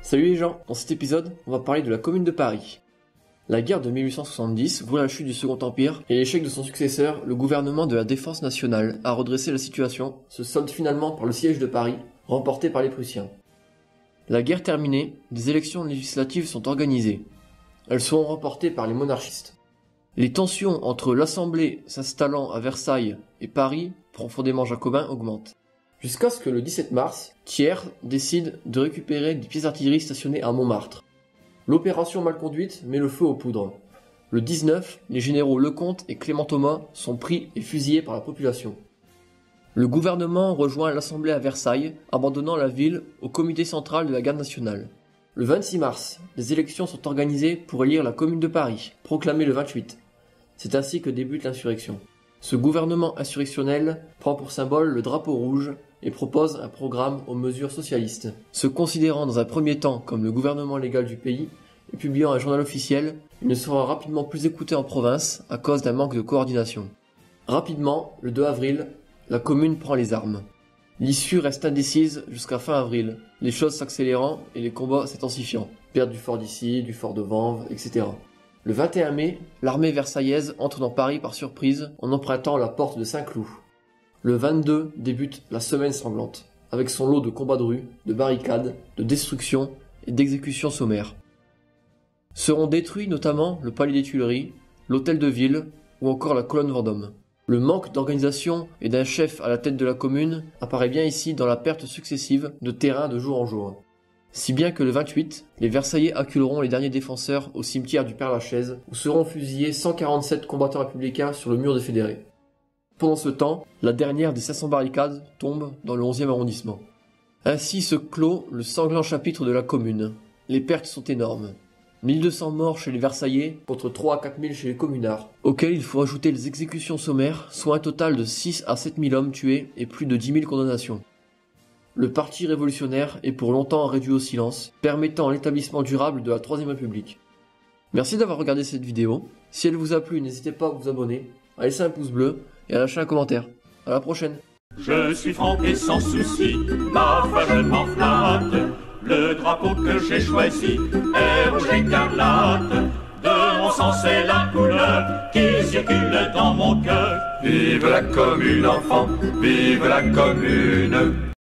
Salut les gens, dans cet épisode, on va parler de la Commune de Paris. La guerre de 1870 voit la chute du Second Empire et l'échec de son successeur, le gouvernement de la Défense nationale, à redresser la situation, se solde finalement par le siège de Paris, remporté par les Prussiens. La guerre terminée, des élections législatives sont organisées. Elles seront remportées par les monarchistes. Les tensions entre l'Assemblée s'installant à Versailles et Paris, profondément jacobin, augmentent. Jusqu'à ce que le 17 mars, Thiers décide de récupérer des pièces d'artillerie stationnées à Montmartre. L'opération mal conduite met le feu aux poudres. Le 19, les généraux Lecomte et Clément Thomas sont pris et fusillés par la population. Le gouvernement rejoint l'Assemblée à Versailles, abandonnant la ville au comité central de la garde nationale. Le 26 mars, des élections sont organisées pour élire la Commune de Paris, proclamée le 28. C'est ainsi que débute l'insurrection. Ce gouvernement insurrectionnel prend pour symbole le drapeau rouge et propose un programme aux mesures socialistes. Se considérant dans un premier temps comme le gouvernement légal du pays et publiant un journal officiel, il ne sera rapidement plus écouté en province à cause d'un manque de coordination. Rapidement, le 2 avril, la commune prend les armes. L'issue reste indécise jusqu'à fin avril, les choses s'accélérant et les combats s'intensifiant. Perte du fort d'Issy, du fort de Vanves, etc. Le 21 mai, l'armée versaillaise entre dans Paris par surprise en empruntant la porte de Saint-Cloud. Le 22 débute la semaine sanglante, avec son lot de combats de rue, de barricades, de destructions et d'exécutions sommaires. Seront détruits notamment le palais des Tuileries, l'hôtel de ville ou encore la colonne Vendôme. Le manque d'organisation et d'un chef à la tête de la commune apparaît bien ici dans la perte successive de terrain de jour en jour. Si bien que le 28, les Versaillais acculeront les derniers défenseurs au cimetière du Père-Lachaise où seront fusillés 147 combattants républicains sur le mur des Fédérés. Pendant ce temps, la dernière des 500 barricades tombe dans le 11e arrondissement. Ainsi se clôt le sanglant chapitre de la commune. Les pertes sont énormes. 1200 morts chez les Versaillais contre 3 à 4000 chez les communards, auxquels il faut ajouter les exécutions sommaires, soit un total de 6 à 7000 hommes tués et plus de 10 000 condamnations. Le parti révolutionnaire est pour longtemps réduit au silence, permettant l'établissement durable de la Troisième République. Merci d'avoir regardé cette vidéo. Si elle vous a plu, n'hésitez pas à vous abonner, à laisser un pouce bleu et à lâcher un commentaire. À la prochaine. Je suis franc et sans souci, ma foi je m'en flatte. Le drapeau que j'ai choisi est rouge écarlate. De mon sang c'est la couleur qui circule dans mon cœur. Vive la commune enfant, vive la commune.